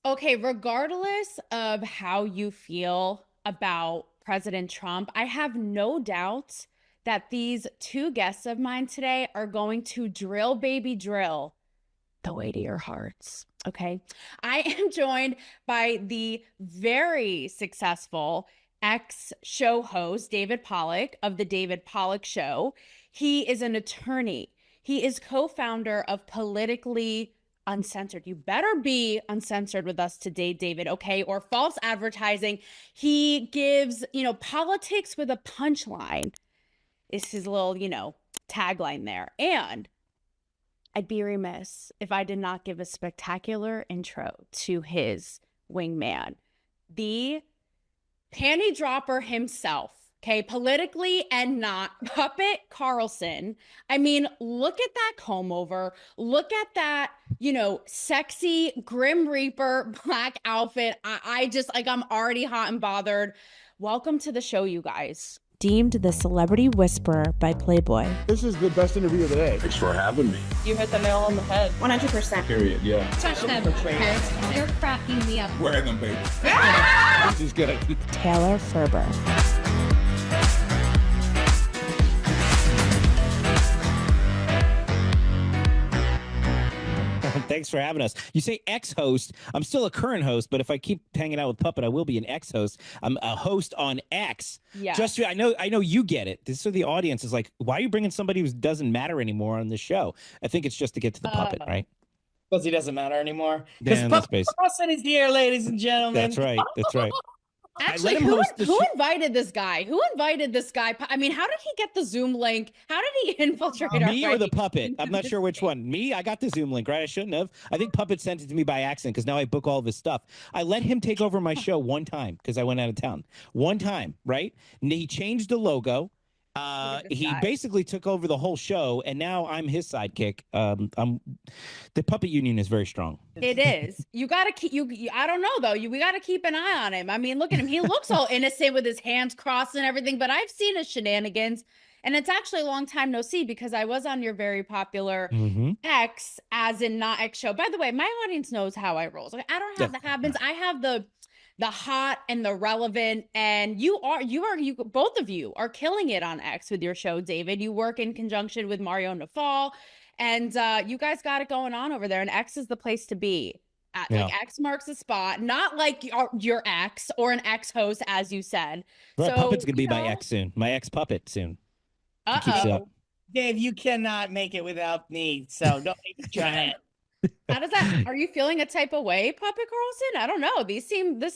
Okay, regardless of how you feel about President Trump, I have no doubt that these two guests of mine today are going to drill, baby, drill the way to your hearts. Okay. I am joined by the very successful ex-show host, David Pollack of The David Pollack Show. He is an attorney. He is co-founder of Politically Uncensored. You better be uncensored with us today, David, okay? Or false advertising. He gives, politics with a punchline is his little, tagline there. And I'd be remiss if I did not give a spectacular intro to his wingman, the panty dropper himself, okay, politically and not, Puppet Carlson. I mean, look at that comb over. Look at that, sexy Grim Reaper black outfit. I just, I'm already hot and bothered. Welcome to the show, you guys. Deemed the celebrity whisperer by Playboy. This is the best interview of the day. Thanks for having me. You hit the nail on the head. 100%. Period, yeah. Touchdown. You're cracking me up. Wear them, baby. This is good. Taylor Ferber. Thanks for having us. You say ex-host. I'm still a current host, but if I keep hanging out with Puppet, I will be an ex-host. I'm a host on X. Yeah. Just I know you get it. This is the audience is like, why are you bringing somebody who doesn't matter anymore on the show? I think it's just to get to the Puppet, right? Because he doesn't matter anymore. Because Dan, Puppet Carlson is here, ladies and gentlemen. That's right. That's right. Actually, who invited this guy? Who invited this guy? I mean, how did he get the Zoom link? How did he infiltrate our Me or the Puppet? I'm not sure which one. Me, I got the Zoom link, right? I shouldn't have. I think Puppet sent it to me by accident because now I book all of his stuff. I let him take over my show one time because I went out of town. One time, right? And he changed the logo. He basically took over the whole show, and now I'm his sidekick. The Puppet Union is very strong. It is. You got to keep I don't know though. We got to keep an eye on him. I mean, look at him. He looks all innocent with his hands crossed and everything, but I've seen his shenanigans, and it's actually a long time no see because I was on your very popular X, as in not X show. By the way, my audience knows how I roll. So I don't have the habits. I have the hot and the relevant, and you both of you are killing it on X with your show, David. You work in conjunction with Mario Nafal, and you guys got it going on over there, and X is the place to be. Like X marks the spot, not like your ex or an ex host, as you said. Well, So Puppet's gonna be my ex soon, my ex Puppet soon. Dave, you cannot make it without me, so don't even try it. How does that? Are you feeling a type of way, Puppet Carlson? I don't know. This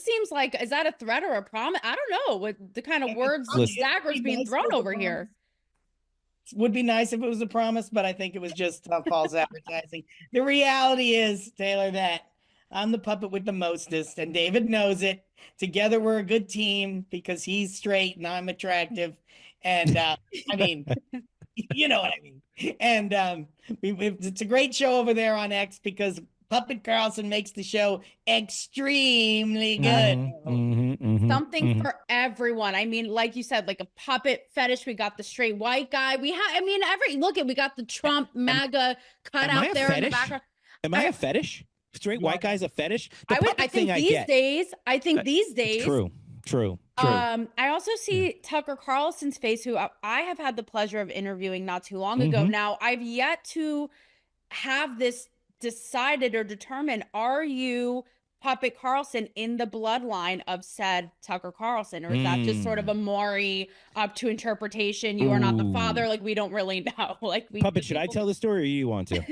seems like, is that a threat or a promise? I don't know what the kind of words daggers being thrown over here. Would be nice if it was a promise, but I think it was just false advertising. The reality is, Taylor, that I'm the puppet with the mostest, and David knows it. Together, we're a good team because he's straight and I'm attractive. And I mean, you know what I mean. And it's a great show over there on X because Puppet Carlson makes the show extremely good. Something for everyone. I mean, like you said, like a puppet fetish. We got the straight white guy. We got the Trump MAGA cut out there in the background. Am I a fetish? Straight white guy's a fetish? I think these days. True. I also see Tucker Carlson's face, who I have had the pleasure of interviewing not too long ago. Now, I've yet to have this decided or determined. Are you Puppet Carlson in the bloodline of said Tucker Carlson, or is that just sort of a Maury up to interpretation? You are not the father. Like, we don't really know. Puppet, should I tell the story or you want to?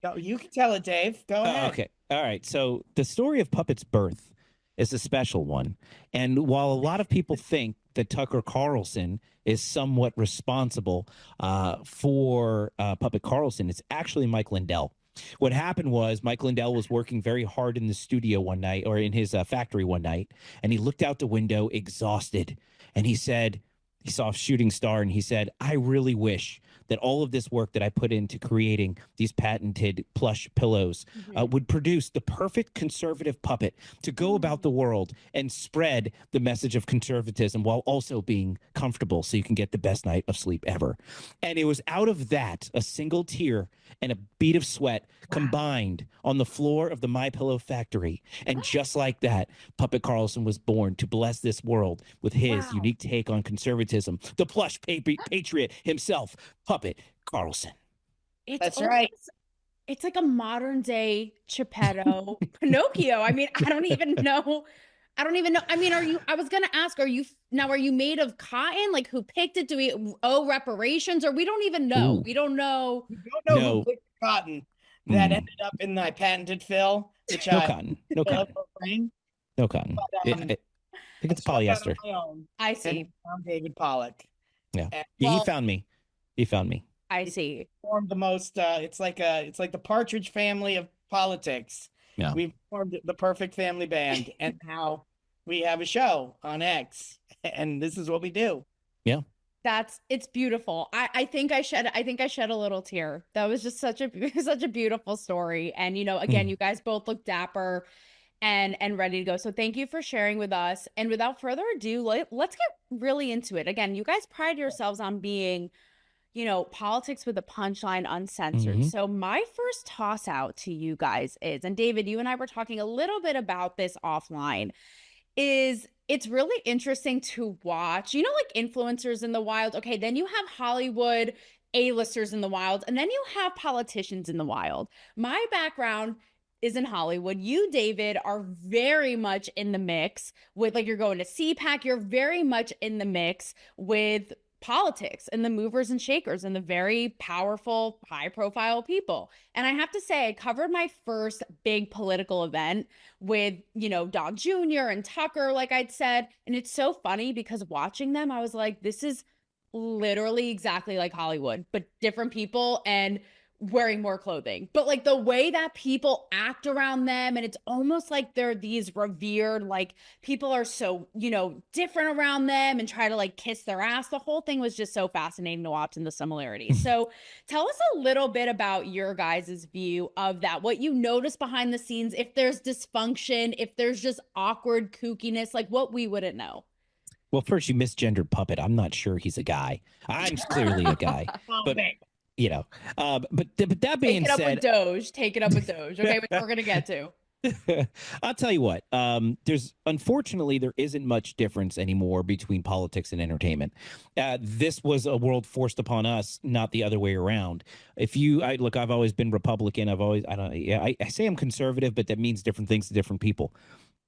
No, you can tell it, Dave. Go ahead. Okay. All right. So the story of Puppet's birth is a special one. And while a lot of people think that Tucker Carlson is somewhat responsible for Puppet Carlson, it's actually Mike Lindell. What happened was Mike Lindell was working very hard in the studio one night, or in his factory one night, and he looked out the window exhausted. And he said, he saw a shooting star, and he said, I really wish that all of this work that I put into creating these patented plush pillows would produce the perfect conservative puppet to go about the world and spread the message of conservatism while also being comfortable so you can get the best night of sleep ever. And it was out of that, a single tear and a bead of sweat combined on the floor of the My Pillow factory. And just like that, Puppet Carlson was born to bless this world with his unique take on conservatism. The plush patriot himself, Puppet Carlson. That's right. It's like a modern day Geppetto Pinocchio. I mean, I don't even know. I mean, I was going to ask, are you made of cotton? Like, who picked it? Do we owe reparations, or we don't even know? Ooh. We don't know. We don't know who picked the cotton that ended up in my patented fill. Which No cotton. No cotton. No cotton. But, I think it's polyester. I see. Found David Pollack. Yeah. And, He found me. He found me. I see. Formed the most. It's like the Partridge Family of politics. Yeah. We've formed the perfect family band, and now we have a show on X, and this is what we do. Yeah. It's beautiful. I think I shed a little tear. That was just such a beautiful story. And, again, you guys both look dapper and ready to go. So thank you for sharing with us. And without further ado, let's get really into it. Again, you guys pride yourselves on being, politics with a punchline, uncensored. So my first toss out to you guys is, and David, you and I were talking a little bit about this offline, is it's really interesting to watch, like influencers in the wild. Okay, then you have Hollywood A-listers in the wild, and then you have politicians in the wild. My background is in Hollywood. You, David, are very much in the mix with, like, you're going to CPAC. You're very much in the mix with politics and the movers and shakers and the very powerful, high-profile people. And I have to say, I covered my first big political event with, Don Jr. and Tucker, like I'd said. And it's so funny because watching them, I was like, this is literally exactly like Hollywood, but different people and wearing more clothing. But like the way that people act around them, and it's almost like they're these revered, like people are so, different around them and try to like kiss their ass. The whole thing was just so fascinating to watch, and the similarities. So tell us a little bit about your guys' view of that, what you notice behind the scenes, if there's dysfunction, if there's just awkward kookiness, like what we wouldn't know. Well, first, you misgendered Puppet. I'm not sure he's a guy. I'm clearly a guy. But but that being said, take it up with DOGE. Okay, which we're gonna get to. I'll tell you what. Unfortunately, there isn't much difference anymore between politics and entertainment. This was a world forced upon us, not the other way around. I've always been Republican. I say I'm conservative, but that means different things to different people.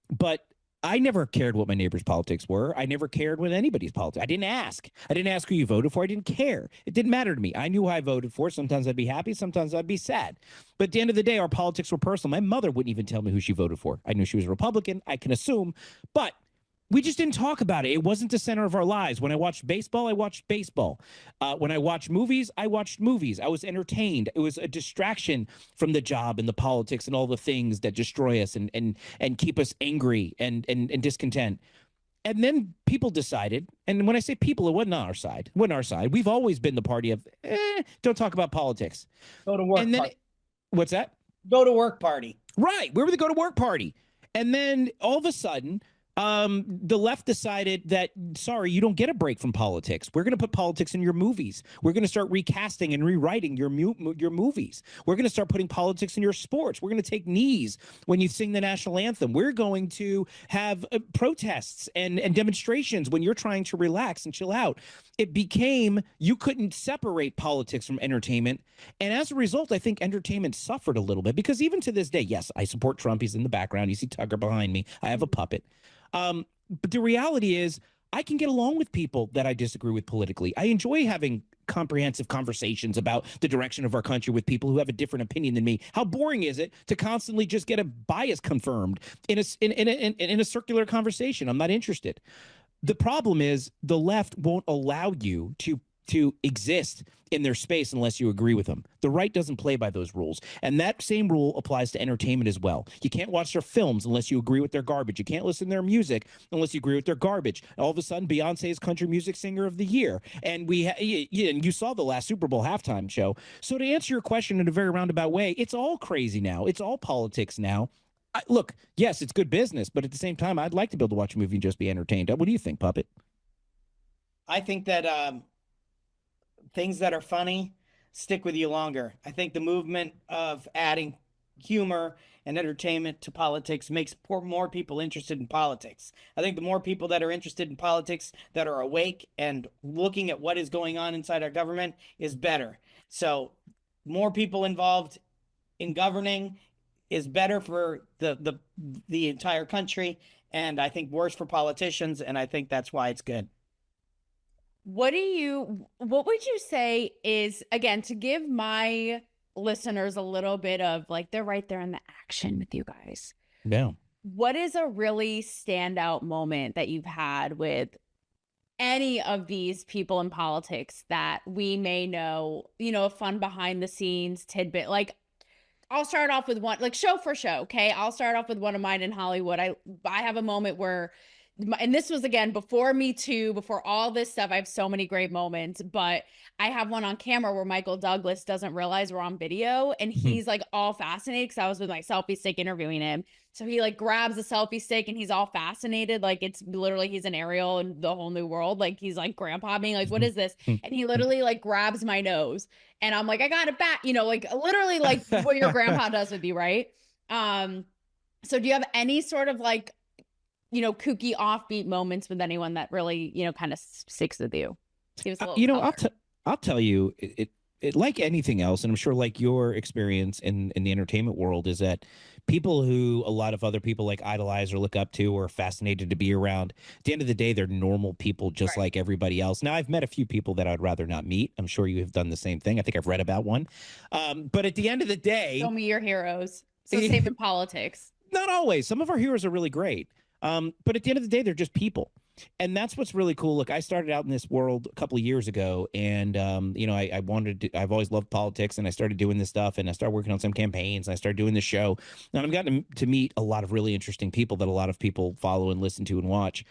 But I never cared what my neighbors' politics were. I never cared what anybody's politics. I didn't ask. I didn't ask who you voted for. I didn't care. It didn't matter to me. I knew who I voted for. Sometimes I'd be happy. Sometimes I'd be sad. But at the end of the day, our politics were personal. My mother wouldn't even tell me who she voted for. I knew she was a Republican. I can assume. But we just didn't talk about it. It wasn't the center of our lives. When I watched baseball, I watched baseball. When I watched movies, I watched movies. I was entertained. It was a distraction from the job and the politics and all the things that destroy us and keep us angry and discontent. And then people decided, and when I say people, it wasn't on our side. It wasn't our side. We've always been the party of, don't talk about politics. Go to work. And then, what's that? Go to work party. Right. We were the go to work party. And then all of a sudden, the left decided that, sorry, you don't get a break from politics. We're going to put politics in your movies. We're going to start recasting and rewriting your movies. We're going to start putting politics in your sports. We're going to take knees when you sing the national anthem. We're going to have protests and demonstrations when you're trying to relax and chill out. It became, you couldn't separate politics from entertainment. And as a result, I think entertainment suffered a little bit, because even to this day, yes, I support Trump. He's in the background. You see Tucker behind me. I have a puppet. But the reality is, I can get along with people that I disagree with politically. I enjoy having comprehensive conversations about the direction of our country with people who have a different opinion than me. How boring is it to constantly just get a bias confirmed in a circular conversation? I'm not interested. The problem is the left won't allow you to to exist in their space unless you agree with them. The right doesn't play by those rules. And that same rule applies to entertainment as well. You can't watch their films unless you agree with their garbage. You can't listen to their music unless you agree with their garbage. All of a sudden, Beyonce is Country Music Singer of the Year. And you saw the last Super Bowl halftime show. So to answer your question in a very roundabout way, it's all crazy now. It's all politics now. Look, yes, it's good business, but at the same time, I'd like to be able to watch a movie and just be entertained. What do you think, Puppet? I think that things that are funny stick with you longer. I think the movement of adding humor and entertainment to politics makes more people interested in politics. I think the more people that are interested in politics, that are awake and looking at what is going on inside our government, is better. So more people involved in governing is better for the entire country, and I think worse for politicians, and I think that's why it's good. What would you say is, again, to give my listeners a little bit of like, they're right there in the action with you guys. Yeah. What is a really standout moment that you've had with any of these people in politics that we may know, a fun behind the scenes tidbit? Like, I'll start off with one, like show for show. Okay. I'll start off with one of mine in Hollywood. I have a moment where, and this was again before Me Too, before all this stuff. I have so many great moments, but I have one on camera where Michael Douglas doesn't realize we're on video, and he's like all fascinated because I was with my selfie stick interviewing him. So he like grabs a selfie stick and he's all fascinated, like it's literally he's an Ariel in the whole new world. Like he's like grandpa being like, what is this? And he literally like grabs my nose, and I'm like, I got it back, like literally like what your grandpa does with you, right? So do you have any sort of like, kooky offbeat moments with anyone that really, kind of sticks with you? Give us a little color. I'll tell you, it like anything else, and I'm sure like your experience in the entertainment world is that people who a lot of other people like idolize or look up to or are fascinated to be around, at the end of the day, they're normal people just like everybody else. Now, I've met a few people that I'd rather not meet. I'm sure you have done the same thing. I think I've read about one. But at the end of the day... Show me your heroes. So same in politics. Not always. Some of our heroes are really great. But at the end of the day, they're just people. And that's what's really cool. Look, I started out in this world a couple of years ago, and I've always loved politics, and I started doing this stuff, and I started working on some campaigns, and I started doing the show. And I've gotten to meet a lot of really interesting people that a lot of people follow and listen to and watch.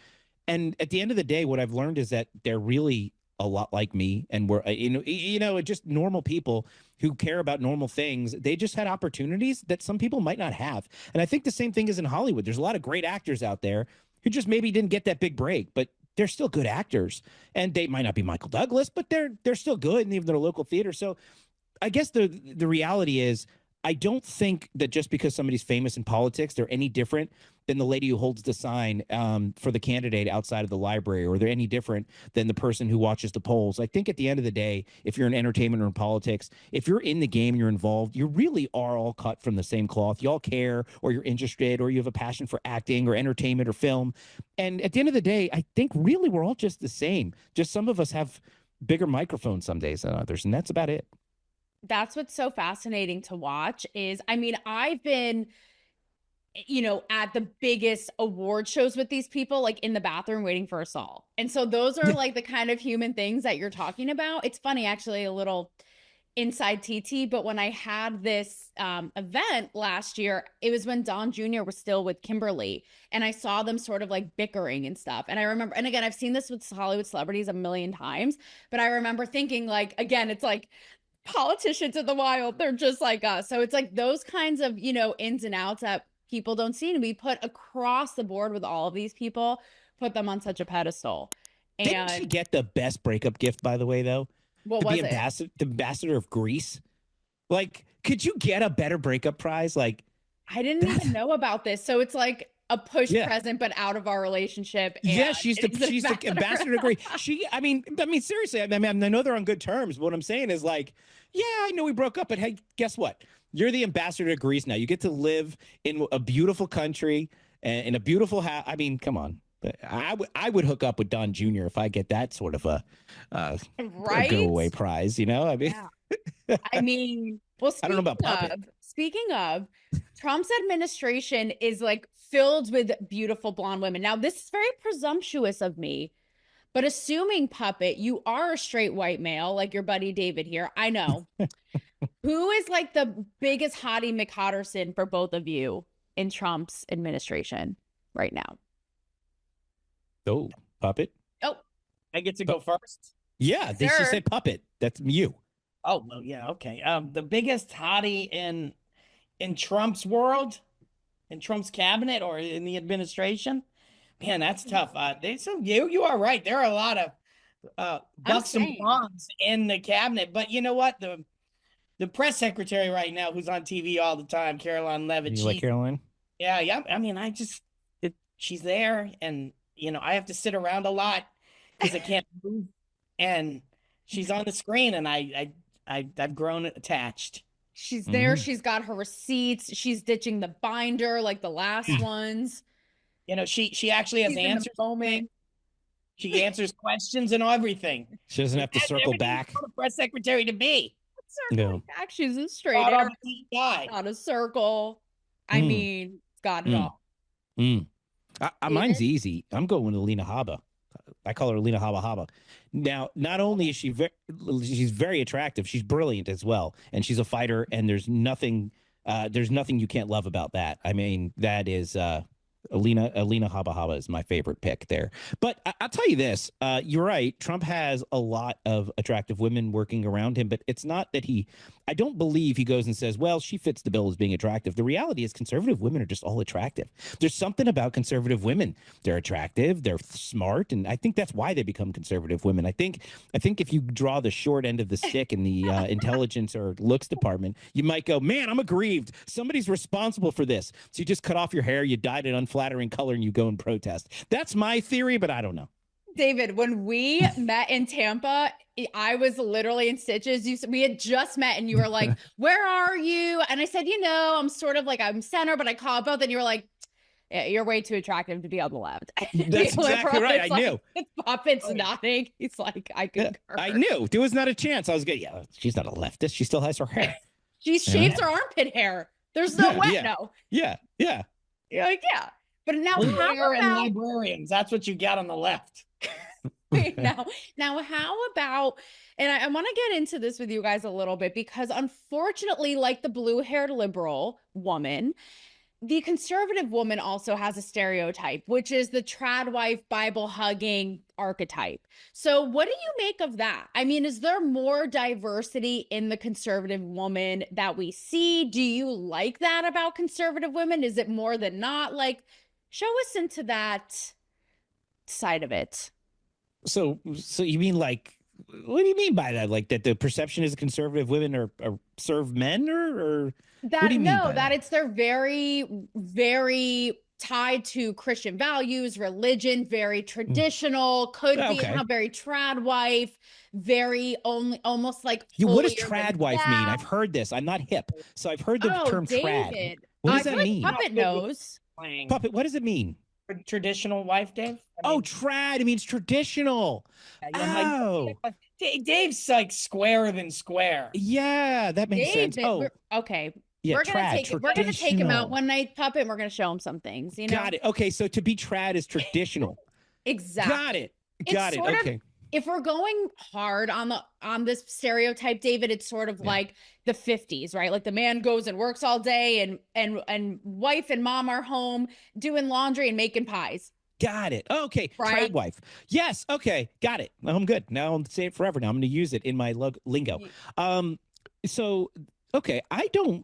And at the end of the day, what I've learned is that they're really a lot like me, and we're just normal people who care about normal things. They just had opportunities that some people might not have. And I think the same thing is in Hollywood. There's a lot of great actors out there who just maybe didn't get that big break, but they're still good actors. And they might not be Michael Douglas, but they're still good, and even their local theater. So I guess the reality is, I don't think that just because somebody's famous in politics, they're any different than the lady who holds the sign for the candidate outside of the library, or they're any different than the person who watches the polls. I think at the end of the day, if you're in entertainment or in politics, if you're in the game, you're involved, you really are all cut from the same cloth. You all care, or you're interested, or you have a passion for acting or entertainment or film. And at the end of the day, I think really we're all just the same. Just some of us have bigger microphones some days than others, and that's about it. That's what's so fascinating to watch is, I've been, at the biggest award shows with these people, like in the bathroom waiting for us all. And so those are like the kind of human things that you're talking about. It's funny, actually, a little inside TT, but when I had this event last year, it was when Don Jr. was still with Kimberly, and I saw them sort of like bickering and stuff. And I remember, and again, I've seen this with Hollywood celebrities a million times, but I remember thinking like, again, it's like, politicians in the wild, they're just like us. So it's like those kinds of ins and outs that people don't see, and we put across the board with all of these people, put them on such a pedestal. And didn't she get the best breakup gift, by the way, though? What was it? The ambassador of Greece. Like, could you get a better breakup prize? Like, I didn't even know about this. So it's like a push present, but out of our relationship. And she's the ambassador to Greece. I mean, seriously, I know they're on good terms, but what I'm saying is like, yeah, I know we broke up, but hey, guess what? You're the ambassador to Greece now. You get to live in a beautiful country and in a beautiful house. I mean, come on. I would hook up with Don Jr. if I get that sort of a giveaway prize, I mean, well, I don't know about Puppet. Speaking of, Trump's administration is like filled with beautiful blonde women. Now, this is very presumptuous of me, But assuming, Puppet, you are a straight white male, like your buddy David here, I know. Who is like the biggest hottie McHotterson for both of you in Trump's administration right now? Oh, Puppet. Oh, I get to go first. Yeah, they Sir. should say Puppet. That's you. Oh, well, yeah, okay. The biggest hottie in Trump's world, in Trump's cabinet or in the administration, man, that's tough. You are right. There are a lot of bucks and saying. bonds in the cabinet, but you know what? The press secretary right now, who's on TV all the time, Caroline Levitt. You like Caroline? Yeah. I mean, she's there, and I have to sit around a lot because I can't move, and she's on the screen, and I've grown attached. she's there. She's got her receipts. She's ditching the binder like the last ones. She actually has She's in the answers. moment. She answers questions and everything. She doesn't have to That's circle everything back. you want a press secretary to be. No. Back, she's a straight Not arrow, on the deep dive. not a circle. I Mm. mean, it's got it Mm. all. Mine's easy. I'm going with Alina Habba. I call her Alina Habba Habba. Now, not only is she's very attractive, she's brilliant as well, and she's a fighter. And there's nothing you can't love about that. I mean, that is Alina Habba Habba is my favorite pick there. But I'll tell you this: you're right. Trump has a lot of attractive women working around him, but it's not that I don't believe he goes and says, well, she fits the bill as being attractive. The reality is conservative women are just all attractive. There's something about conservative women. They're attractive, they're smart, and I think that's why they become conservative women. I think if you draw the short end of the stick in the intelligence or looks department, you might go, man, I'm aggrieved. Somebody's responsible for this. So you just cut off your hair, you dyed it unflattering color, and you go and protest. That's my theory, but I don't know. David, when we met in Tampa, I was literally in stitches. We had just met and you were like, where are you? And I said, I'm sort of like, I'm center, but I call both. And you were like, yeah, you're way too attractive to be on the left. That's exactly right. I knew. Puppet's nodding. He's like, I concur. I knew. There was not a chance. I was good. Yeah, she's not a leftist. She still has her hair. She shaves her armpit hair. There's no way. No. Yeah. You're like, yeah. But now Lawyer and librarians. That's what you got on the left. now how about, and I want to get into this with you guys a little bit, because unfortunately, like the blue-haired liberal woman, the conservative woman also has a stereotype, which is the trad wife, Bible hugging archetype. So what do you make of that? I mean, is there more diversity in the conservative woman that we see? Do you like that about conservative women? Is it more than not? Like, show us into that side of it. So you mean like, what do you mean by that? Like that the perception is conservative women are serve men or that? What do you mean No, by that it's they're very, very tied to Christian values, religion, very traditional, could be not very trad wife, very only almost like. What does trad wife mean? I've heard this. I'm not hip, so I've heard the term trad. What does that mean? Puppet knows. Puppet, what does it mean? Traditional wife, Dave? Trad. It means traditional. Dave's like squarer than square. Yeah, that makes sense. Okay. Yeah, we're gonna take him out one night, Puppet, and we're gonna show him some things. Got it. Okay, so to be trad is traditional. Exactly. Got it. Okay. If we're going hard on this stereotype, David, it's sort of like the 50s, right? Like the man goes and works all day and wife and mom are home doing laundry and making pies. Got it. Okay. Right? Trad wife. Yes. Okay. Got it. Now I'm good. Now I'll say it forever. Now I'm going to use it in my lingo. Okay.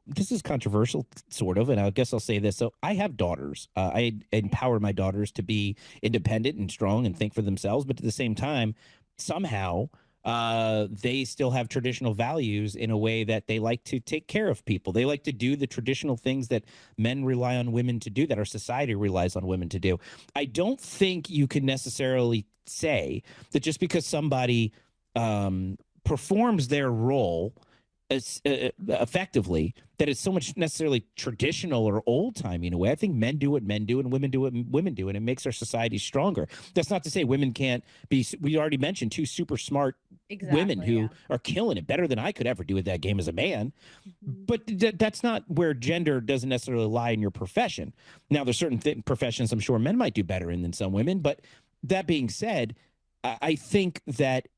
This is controversial sort of, and I guess I'll say this. So I have daughters. I empower my daughters to be independent and strong and think for themselves. But at the same time, somehow they still have traditional values in a way that they like to take care of people. They like to do the traditional things that men rely on women to do, that our society relies on women to do. I don't think you can necessarily say that just because somebody performs their role effectively, that it's so much necessarily traditional or old timey in a way. I think men do what men do and women do what women do, and it makes our society stronger. That's not to say women can't be. We already mentioned two super smart women who are killing it better than I could ever do at that game as a man. But that's not where gender doesn't necessarily lie in your profession. Now, there's certain professions I'm sure men might do better in than some women. But that being said, I think that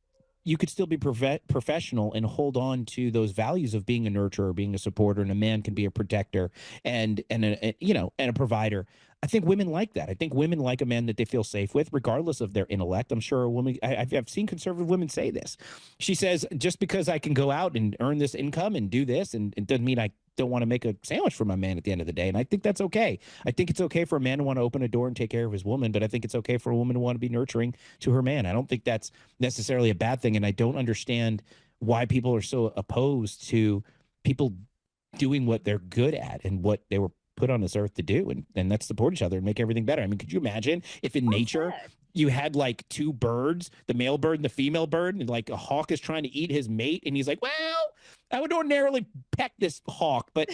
you could still be professional and hold on to those values of being a nurturer, being a supporter, and a man can be a protector and a provider. I think women like that. I think women like a man that they feel safe with, regardless of their intellect. I'm sure a woman. I've seen conservative women say this. She says, just because I can go out and earn this income and do this, and it doesn't mean I don't want to make a sandwich for my man at the end of the day. And I think that's okay. I think it's okay for a man to want to open a door and take care of his woman, but I think it's okay for a woman to want to be nurturing to her man. I don't think that's necessarily a bad thing. And I don't understand why people are so opposed to people doing what they're good at and what they were put on this earth to do, and that's support each other and make everything better. I mean, could you imagine if in nature you had like two birds, the male bird and the female bird, and like a hawk is trying to eat his mate, and he's like, well, I would ordinarily peck this hawk, but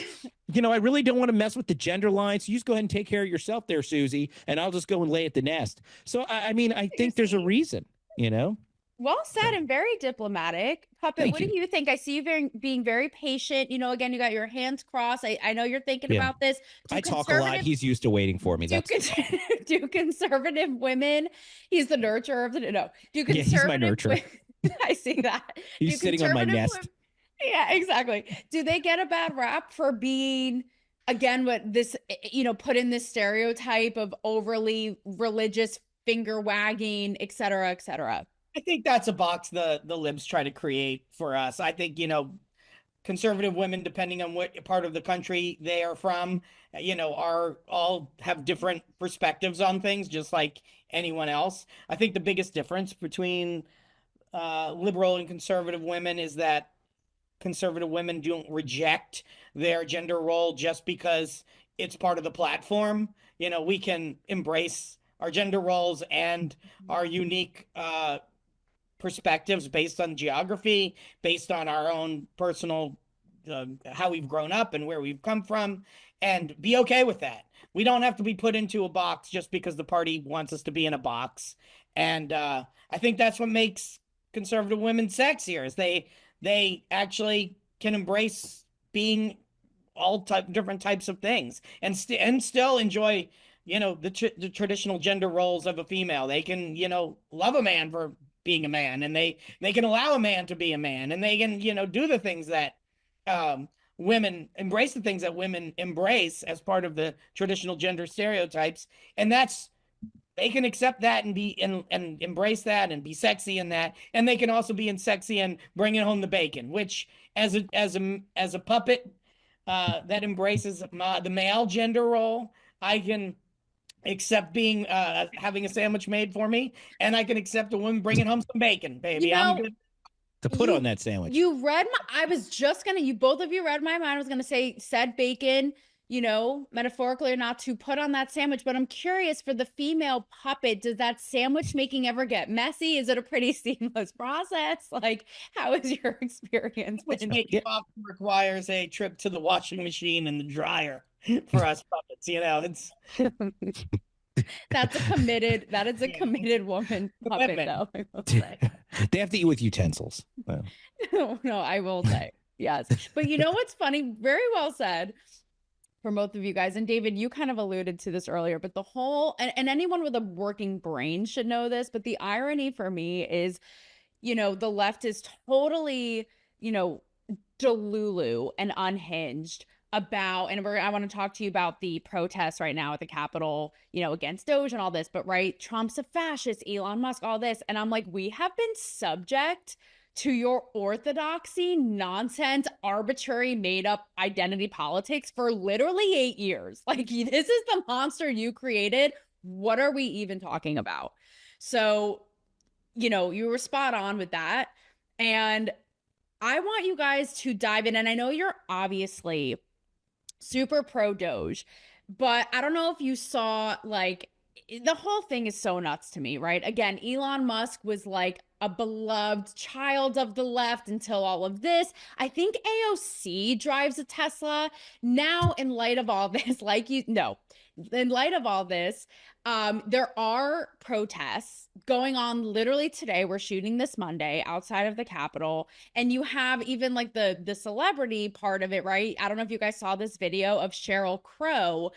I really don't want to mess with the gender line. So you just go ahead and take care of yourself there, Susie, and I'll just go and lay at the nest. So I mean, I think there's a reason, Well said and very diplomatic. Puppet, what do you think? I see you being very patient. Again, you got your hands crossed. I know you're thinking about this. I talk a lot. He's used to waiting for me. Do conservative women, he's the nurturer of the, no. Do conservative he's my nurturer. I see that. He's sitting on my nest. Yeah, exactly. Do they get a bad rap for being, again, what this, put in this stereotype of overly religious, finger wagging, et cetera, et cetera? I think that's a box the libs try to create for us. I think, conservative women, depending on what part of the country they are from, are all have different perspectives on things, just like anyone else. I think the biggest difference between liberal and conservative women is that conservative women don't reject their gender role just because it's part of the platform. We can embrace our gender roles and our unique perspectives based on geography, based on our own personal, how we've grown up and where we've come from, and be okay with that. We don't have to be put into a box just because the party wants us to be in a box. And I think that's what makes conservative women sexier, is they actually can embrace being all different types of things and still enjoy, the traditional gender roles of a female. They can, love a man for being a man, and they can allow a man to be a man, and they can, do the things that women embrace, the things that women embrace as part of the traditional gender stereotypes. And they can accept that and be and embrace that and be sexy in that. And they can also be sexy and bringing home the bacon, which as a puppet that embraces the male gender role, I can accept being having a sandwich made for me, and I can accept a woman bringing home some bacon, baby. I'm good to put on that sandwich. You read I was just gonna, both of you read my mind. I was gonna say said bacon, metaphorically or not, to put on that sandwich. But I'm curious, for the female puppet, does that sandwich making ever get messy? Is it a pretty seamless process? Like, how is your experience? Which making often requires a trip to the washing machine and the dryer for us puppets. It's that is a committed woman puppet, though, I will say. They have to eat with utensils. No, I will say yes. But what's funny? Very well said from both of you guys. And David, you kind of alluded to this earlier, but the whole, and anyone with a working brain should know this, but the irony for me is, the left is totally, delulu and unhinged about, and I want to talk to you about the protests right now at the Capitol, against DOGE and all this, but right, Trump's a fascist, Elon Musk, all this. And I'm like, we have been subject to your orthodoxy, nonsense, arbitrary, made up identity politics for literally 8 years. Like, this is the monster you created. What are we even talking about? So, you were spot on with that. And I want you guys to dive in. And I know you're obviously super pro DOGE, but I don't know if you saw, like, the whole thing is so nuts to me, right? Again, Elon Musk was like a beloved child of the left until all of this. I think AOC drives a Tesla. Now, in light of all this, in light of all this, there are protests going on literally today. We're shooting this Monday outside of the Capitol, and you have even like the celebrity part of it, right? I don't know if you guys saw this video of Sheryl Crow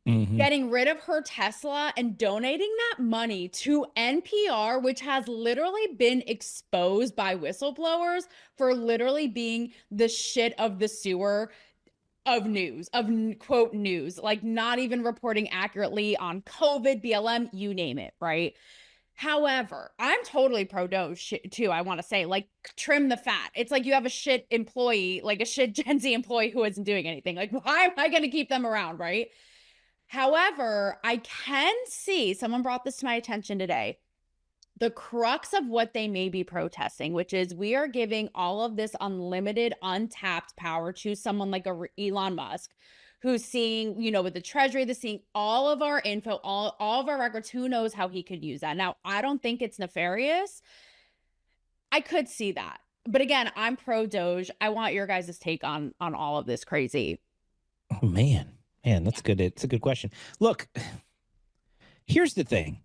getting rid of her Tesla and donating that money to NPR, which has literally been exposed by whistleblowers for literally being the shit of the sewer of news, of quote news, like not even reporting accurately on COVID, BLM, you name it, right? However, I'm totally pro Doge too. I want to say, like, trim the fat. It's like you have a shit employee, like a shit Gen Z employee who isn't doing anything. Like, why am I going to keep them around, right? However, I can see, someone brought this to my attention today, the crux of what they may be protesting, which is we are giving all of this unlimited, untapped power to someone like Elon Musk, who's seeing, you know, with the treasury, the seeing all of our info, all of our records. Who knows how he could use that? Now, I don't think it's nefarious. I could see that. But again, I'm pro Doge. I want your guys' take on all of this crazy. Oh, man, that's good. It's a good question. Look, here's the thing.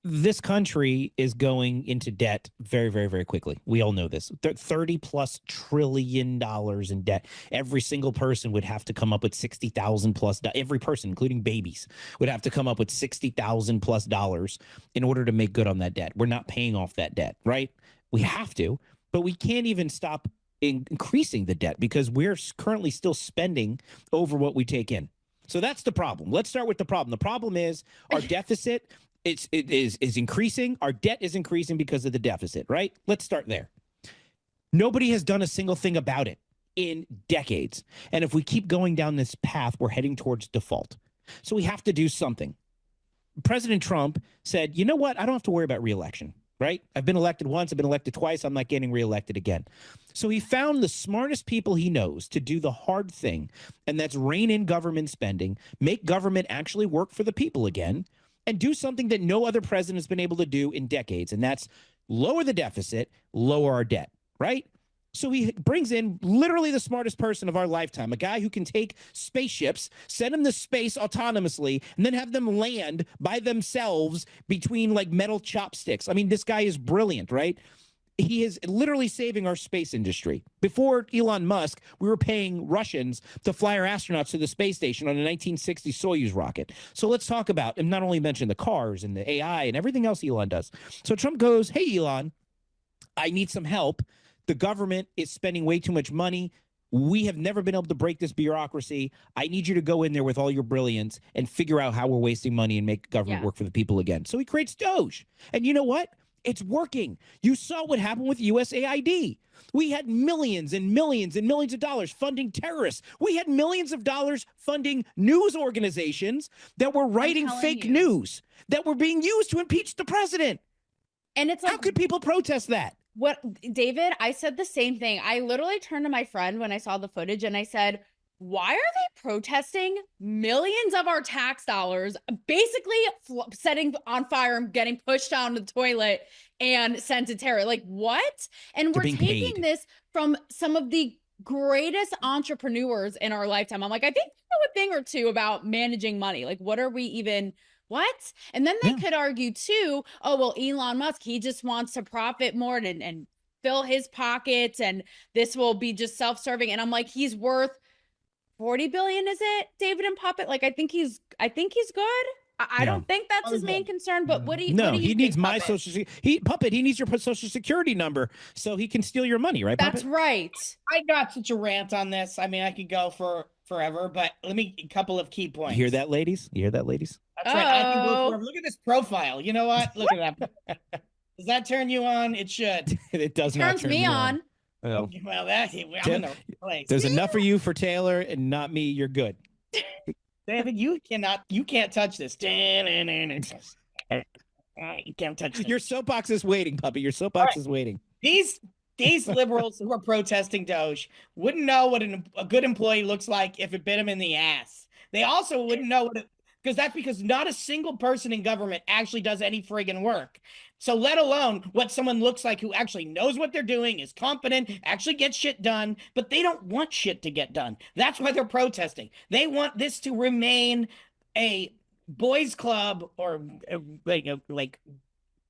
This country is going into debt very, very, very quickly. We all know this. $30+ trillion in debt. Every single person would have to come up with $60,000+. Every person, including babies, would have to come up with $60,000+ in order to make good on that debt. We're not paying off that debt, right? We have to, but we can't even stop increasing the debt because we're currently still spending over what we take in. So that's the problem. Let's start with the problem. The problem is our deficit. It is increasing. Our debt is increasing because of the deficit, right? Let's start there. Nobody has done a single thing about it in decades. And if we keep going down this path, we're heading towards default. So we have to do something. President Trump said, you know what? I don't have to worry about reelection, right? I've been elected once. I've been elected twice. I'm not getting reelected again. So he found the smartest people he knows to do the hard thing, and that's rein in government spending, make government actually work for the people again, and do something that no other president has been able to do in decades, and that's lower the deficit, lower our debt, right? So he brings in literally the smartest person of our lifetime, a guy who can take spaceships, send them to space autonomously, and then have them land by themselves between like metal chopsticks. I mean, this guy is brilliant, right? He is literally saving our space industry. Before Elon Musk, we were paying Russians to fly our astronauts to the space station on a 1960 Soyuz rocket. So let's talk about, and not only mention the cars and the AI and everything else Elon does. So Trump goes, hey, Elon, I need some help. The government is spending way too much money. We have never been able to break this bureaucracy. I need you to go in there with all your brilliance and figure out how we're wasting money and make government work for the people again. So he creates Doge. And you know what? It's working. You saw what happened with USAID. We had millions and millions and millions of dollars funding terrorists. We had millions of dollars funding news organizations that were writing fake news that were being used to impeach the president. And it's like, how could people protest that? What, David, I said the same thing. I literally turned to my friend when I saw the footage and I said, why are they protesting millions of our tax dollars, basically setting on fire and getting pushed down the toilet and sent to terror? Like, what? And we're taking this from some of the greatest entrepreneurs in our lifetime. I'm like, I think you know a thing or two about managing money. Like, what are we even... What? And then they could argue too, oh, well, Elon Musk, he just wants to profit more and fill his pockets, and this will be just self-serving. And I'm like, he's worth 40 billion, is it, David and Puppet? Like, I think he's good. I don't think that's his main concern, but what do you No, what do you he think, needs my Puppet? social Puppet, he needs your social security number so he can steal your money, right, Puppet? That's right. I got such a rant on this. I mean, I could go for forever, but let me a couple of key points. You hear that, ladies? You hear that, ladies? That's right. I can go forever. Look at this profile. You know what? Look at that. Does that turn you on? It should. It does not Turns turn me on. Well, Well, I'm in the right place. there's enough for you for Taylor and not me. You're good. David, you can't touch this. You can't touch this. Your soapbox is waiting, Puppy. Your soapbox is waiting. These liberals who are protesting Doge wouldn't know what a good employee looks like if it bit him in the ass. They also wouldn't know because not a single person in government actually does any friggin' work. So let alone what someone looks like who actually knows what they're doing, is competent, actually gets shit done, but they don't want shit to get done. That's why they're protesting. They want this to remain a boys club or like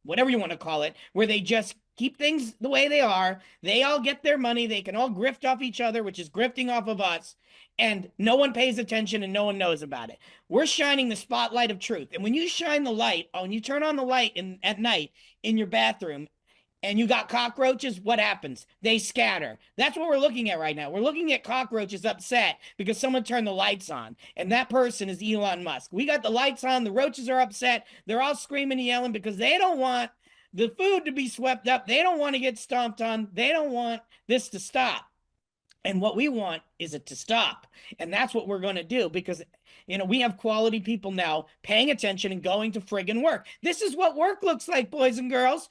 whatever you want to call it, where they just keep things the way they are. They all get their money. They can all grift off each other, which is grifting off of us. And no one pays attention and no one knows about it. We're shining the spotlight of truth. And when you shine the light, when you turn on the light at night in your bathroom and you got cockroaches, what happens? They scatter. That's what we're looking at right now. We're looking at cockroaches upset because someone turned the lights on. And that person is Elon Musk. We got the lights on. The roaches are upset. They're all screaming and yelling because they don't want the food to be swept up. They don't want to get stomped on. They don't want this to stop. And what we want is it to stop. And that's what we're going to do because, we have quality people now paying attention and going to friggin' work. This is what work looks like, boys and girls.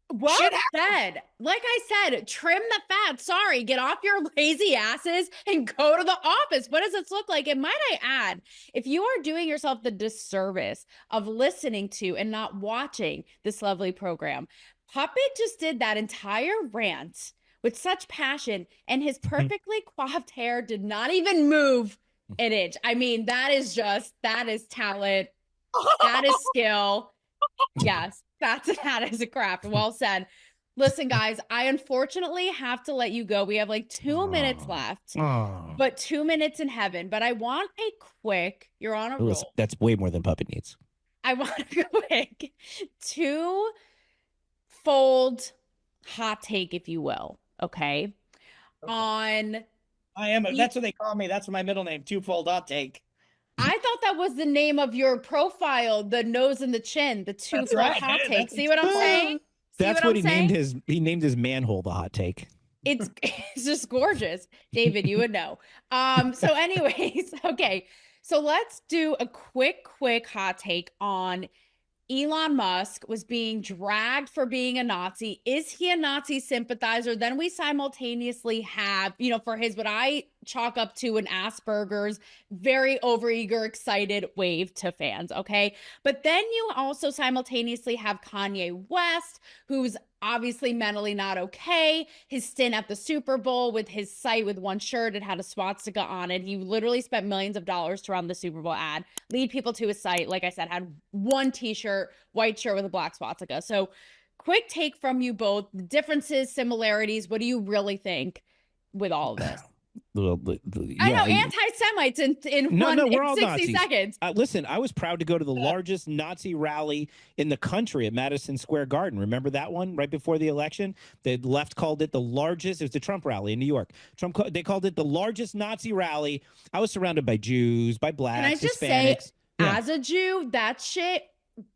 Well said. Like I said, trim the fat. Sorry, get off your lazy asses and go to the office. What does this look like? And might I add, if you are doing yourself the disservice of listening to and not watching this lovely program, Puppet just did that entire rant with such passion, and his perfectly coiffed hair did not even move an inch. I mean, that is talent. That is skill. Yes, that is a craft. Well said. Listen, guys, I unfortunately have to let you go. We have like 2 minutes left, but 2 minutes in heaven. But I want a quick, you're on a roll. That's way more than Puppet needs. I want a quick two-fold hot take, if you will. Okay. That's what they call me. That's my middle name, Twofold Hot Take. I thought that was the name of your profile, the nose and the chin, the twofold hot take. See what I'm saying? That's what he named his manhole, the hot take. It's just gorgeous. David, you would know. So anyways, okay. So let's do a quick hot take on Elon Musk was being dragged for being a Nazi. Is he a Nazi sympathizer? Then we simultaneously have, for his, what I chalk up to an Asperger's, very overeager, excited wave to fans. Okay. But then you also simultaneously have Kanye West, who's obviously mentally not okay. His stint at the Super Bowl with his site with one shirt, it had a swastika on it. He literally spent millions of dollars to run the Super Bowl ad, lead people to his site. Like I said, had one t-shirt, white shirt with a black swastika. So quick take from you both, the differences, similarities. What do you really think with all of this? I know, anti-Semites in 60 Nazis. seconds. Listen, I was proud to go to the largest Nazi rally in the country at Madison Square Garden. Remember that one right before the election? The left called it the largest. It was the Trump rally in New York. They called it the largest Nazi rally. I was surrounded by Jews, by blacks, Can I just Hispanics. say, as a Jew, that shit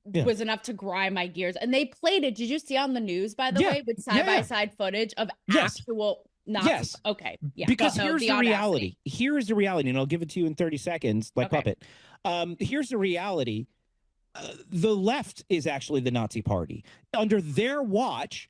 was enough to grind my gears. And they played it. Did you see on the news, by the way, with side-by-side footage of actual Nazis? Yes. Okay. Yeah. Because here's the reality. Here's the reality, and I'll give it to you in 30 seconds, like Puppet. Here's the reality. The left is actually the Nazi party. Under their watch,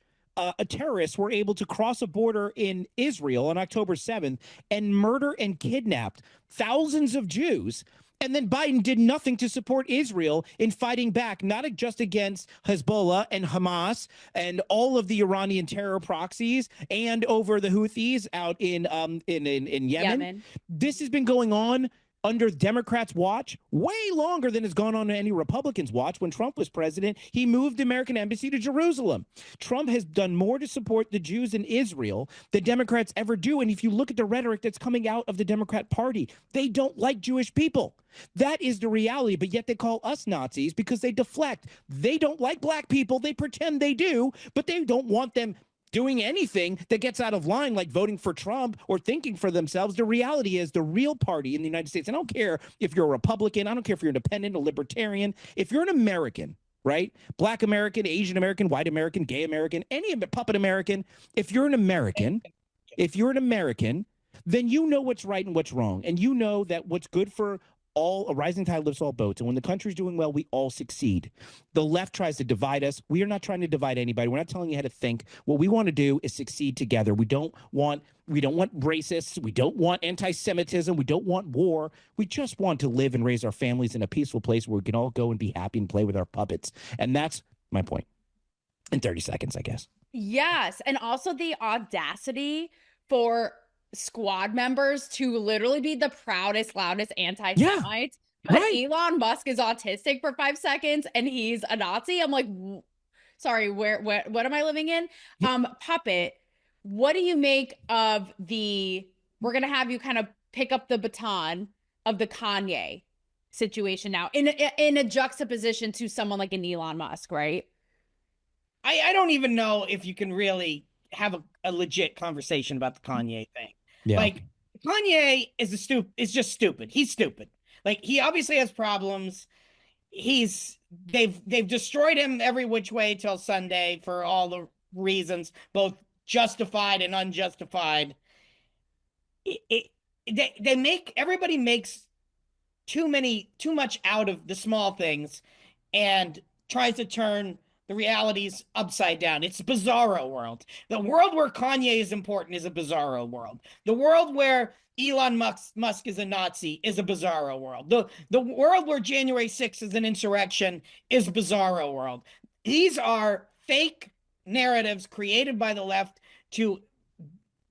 terrorists were able to cross a border in Israel on October 7th and murder and kidnapped thousands of Jews. And then Biden did nothing to support Israel in fighting back, not just against Hezbollah and Hamas and all of the Iranian terror proxies and over the Houthis out in Yemen. This has been going on under Democrats' watch way longer than has gone on any Republicans' watch. When Trump was president, he moved the American embassy to Jerusalem. Trump has done more to support the Jews in Israel than Democrats ever do. And if you look at the rhetoric that's coming out of the Democrat Party, they don't like Jewish people. That is the reality, but yet they call us Nazis because they deflect. They don't like black people. They pretend they do, but they don't want them doing anything that gets out of line, like voting for Trump or thinking for themselves. The reality is the real party in the United States, I don't care if you're a Republican, I don't care if you're independent, a libertarian, if you're an American, right? Black American, Asian American, white American, gay American, any Puppet American, if you're an American, then you know what's right and what's wrong. And you know that what's good for all, a rising tide lifts all boats. And when the country's doing well, we all succeed. The left tries to divide us. We are not trying to divide anybody. We're not telling you how to think. What we want to do is succeed together. We don't want racists. We don't want anti-Semitism. We don't want war. We just want to live and raise our families in a peaceful place where we can all go and be happy and play with our puppets. And that's my point. In 30 seconds, I guess. Yes. And also the audacity for squad members to literally be the proudest, loudest anti-Semites. But Elon Musk is autistic for 5 seconds and he's a Nazi. I'm like, Sorry, what am I living in? Puppet, what do you make of we're gonna have you kind of pick up the baton of the Kanye situation now in a juxtaposition to someone like an Elon Musk, right? I don't even know if you can really have a legit conversation about the Kanye thing. Yeah. Like, Kanye is just stupid. He's stupid. Like, he obviously has problems. They've destroyed him every which way till Sunday for all the reasons, both justified and unjustified. Everybody makes too much out of the small things and tries to turn the realities upside down. It's a bizarro world. The world where Kanye is important is a bizarro world. The world where Elon Musk is a Nazi is a bizarro world. The world where January 6th is an insurrection is a bizarro world. These are fake narratives created by the left to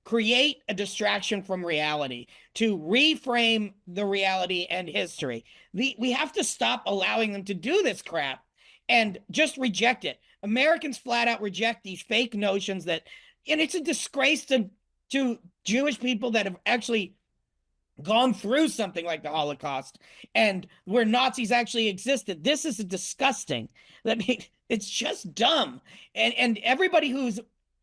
create a distraction from reality, to reframe the reality and history. We have to stop allowing them to do this crap and just reject it. Americans flat out reject these fake notions and it's a disgrace to Jewish people that have actually gone through something like the Holocaust and where Nazis actually existed. This is disgusting. It's just dumb. And everybody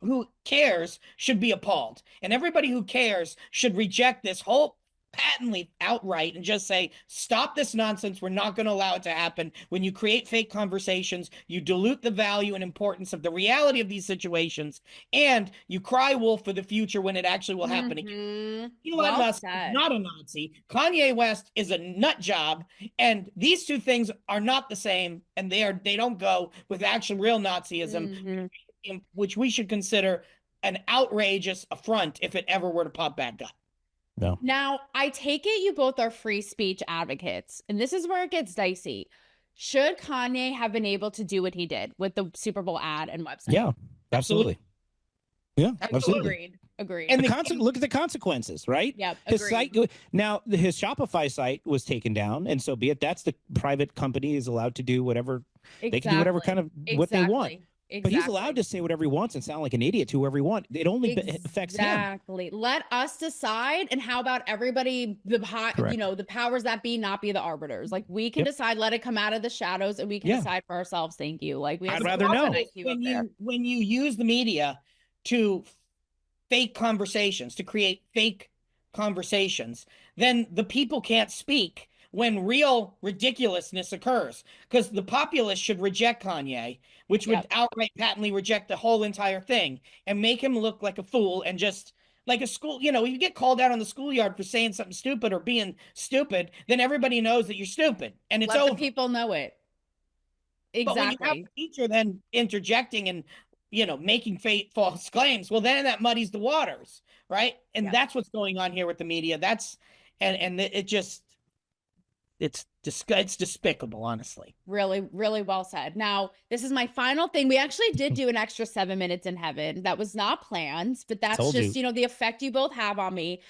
who cares should be appalled. And everybody who cares should reject this whole patently outright and just say, stop this nonsense. We're not going to allow it to happen. When you create fake conversations, you dilute the value and importance of the reality of these situations, and you cry wolf for the future when it actually will happen again. Elon Musk is not a Nazi. Kanye West is a nut job, and these two things are not the same, and they don't go with actual real Nazism, which we should consider an outrageous affront if it ever were to pop back up. No. Now, I take it you both are free speech advocates, and this is where it gets dicey. Should Kanye have been able to do what he did with the Super Bowl ad and website? Yeah, absolutely. Yeah, absolutely. Agreed. And look at the consequences, right? Yeah, his site now, his Shopify site was taken down, and so be it. That's the private company is allowed to do whatever they can do, whatever kind of what they want. Exactly. But he's allowed to say whatever he wants and sound like an idiot to whoever he wants. It only affects him. Exactly. Let us decide, and how about everybody, the powers that be, not be the arbiters. Like, we can decide. Let it come out of the shadows, and we can decide for ourselves. Thank you. Like, I'd rather know. When you use the media to fake conversations, to create fake conversations, then the people can't speak when real ridiculousness occurs, because the populace should reject Kanye, which would outright patently reject the whole entire thing and make him look like a fool, and just like a school, you get called out on the schoolyard for saying something stupid or being stupid, then everybody knows that you're stupid, and it's over. Let the people know it. Exactly. But when you have a teacher then interjecting and making false claims, well, then that muddies the waters, right? And that's what's going on here with the media. It's despicable, honestly. Really, really well said. Now, this is my final thing. We actually did do an extra 7 minutes in heaven. That was not planned, but that's just, the effect you both have on me.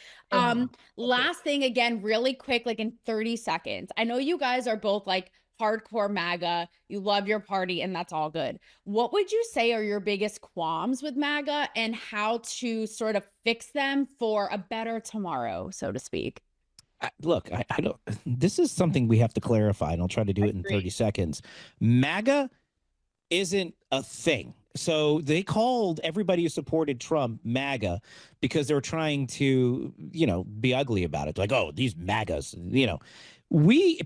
Last thing, again, really quick, like in 30 seconds. I know you guys are both like hardcore MAGA. You love your party, and that's all good. What would you say are your biggest qualms with MAGA, and how to sort of fix them for a better tomorrow, so to speak? Look, I don't. This is something we have to clarify, and I'll try to do it in 30 seconds. MAGA isn't a thing. So they called everybody who supported Trump MAGA because they were trying to, be ugly about it. Like, oh, these MAGAs,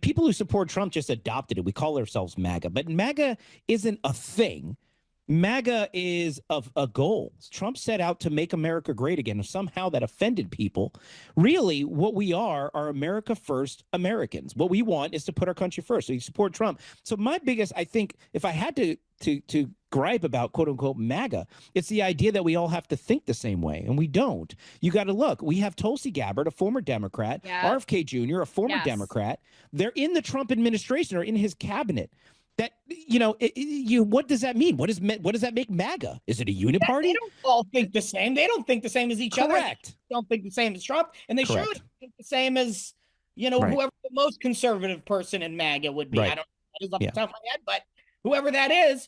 people who support Trump just adopted it. We call ourselves MAGA, but MAGA isn't a thing. MAGA is a goal. Trump set out to make America great again. If somehow that offended people, really what we are America first Americans. What we want is to put our country first. So you support Trump. So my biggest, I think, if I had to gripe about quote unquote MAGA, it's the idea that we all have to think the same way, and we don't. You got to look. We have Tulsi Gabbard, a former Democrat, RFK Jr., a former Democrat. They're in the Trump administration or in his cabinet. That what does that mean? What does that make MAGA? Is it a uniparty? They don't all think the same. They don't think the same as each other. Correct. They don't think the same as Trump, and they surely think the same as whoever the most conservative person in MAGA would be. I don't know off the top of my head, but whoever that is,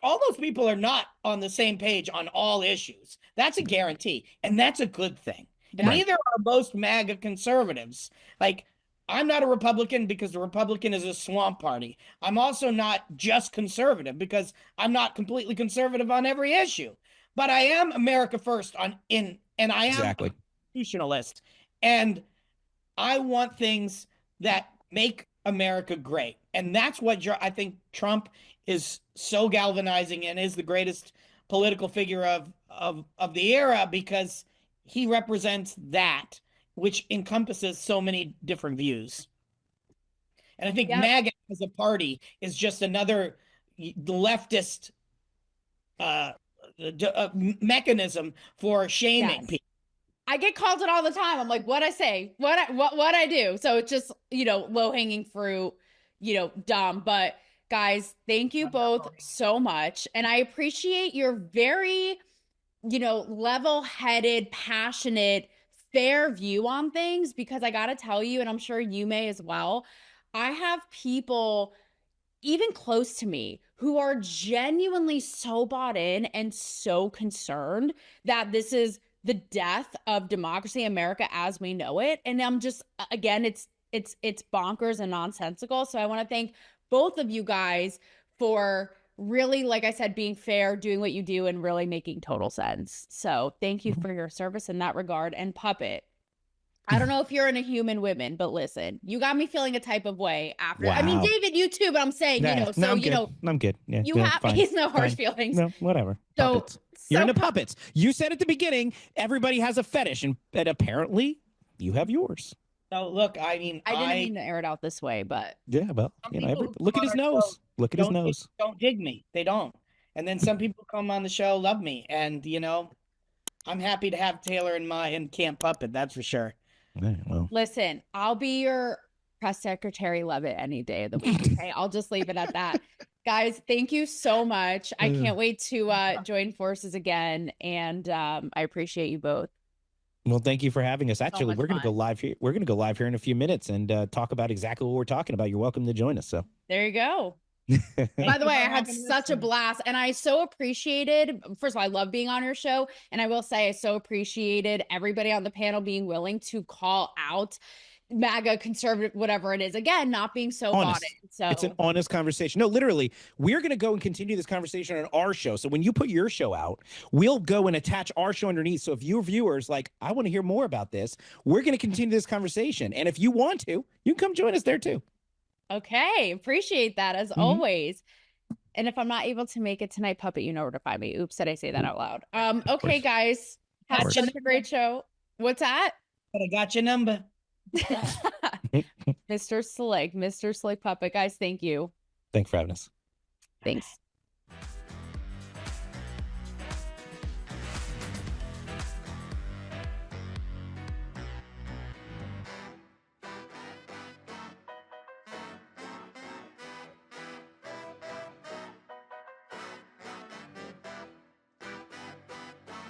all those people are not on the same page on all issues. That's a guarantee, and that's a good thing. And Right. neither are most MAGA conservatives. Like, I'm not a Republican because the Republican is a swamp party. I'm also not just conservative because I'm not completely conservative on every issue. But I am America first and I am Exactly. a constitutionalist. And I want things that make America great. And that's what I think Trump is so galvanizing and is the greatest political figure of the era, because he represents that, which encompasses so many different views. And I think Yep. MAGA as a party is just another leftist mechanism for shaming Yes. people. I get called it all the time. I'm like, what I say, what I do. So it's just, low hanging fruit, dumb. But guys, thank you both so much. And I appreciate your very, level headed, passionate, fair view on things, because I got to tell you, and I'm sure you may as well, I have people even close to me who are genuinely so bought in and so concerned that this is the death of democracy in America as we know it. And I'm just, again, it's bonkers and nonsensical. So I want to thank both of you guys for really, like I said, being fair, doing what you do, and really making total sense. So thank you for your service in that regard. And Puppet, I don't know if you're in a human women, but listen, you got me feeling a type of way after. I mean, Wow. David, you too, but I'm saying, Nah, so, no, I'm good. I'm good. Yeah, you yeah, have, fine, he's no harsh fine. feelings. No, whatever. So, Puppets. You're into so puppets. You said at the beginning, everybody has a fetish, and apparently you have yours. So look, I mean, I didn't mean to air it out this way, but Yeah, well, some you know, people who look at come his on our nose. show Look at his nose. don't dig me. They don't. And then some people come on the show, love me. And, I'm happy to have Taylor in Camp Puppet. That's for sure. Yeah, well, listen, I'll be your press secretary, love it any day of the week. Okay, I'll just leave it at that. Guys, thank you so much. I can't wait to join forces again, and I appreciate you both. well, thank you for having us. Actually, much we're going to go fun. live here. We're going to go live here in a few minutes and talk about exactly what we're talking about. You're welcome to join us. So, There you go. By the way, I had such a blast, and I so appreciated, first of all, I love being on your show, and I will say I so appreciated everybody on the panel being willing to call out MAGA, conservative, whatever it is. Again, not being so bought in. So it's an honest conversation. No, literally, we're going to go and continue this conversation on our show. So when you put your show out, we'll go and attach our show underneath. So if your viewers like, I want to hear more about this, we're going to continue this conversation. And if you want to, you can come join us there too. okay, appreciate that as always. And if I'm not able to make it tonight, Puppet, you know where to find me. Oops, did I say that out loud? Okay, guys, have Gotcha. such a great show. What's that? But I got your number. Mr. Slick Puppet. Guys, thank you. Thanks for having us. Thanks.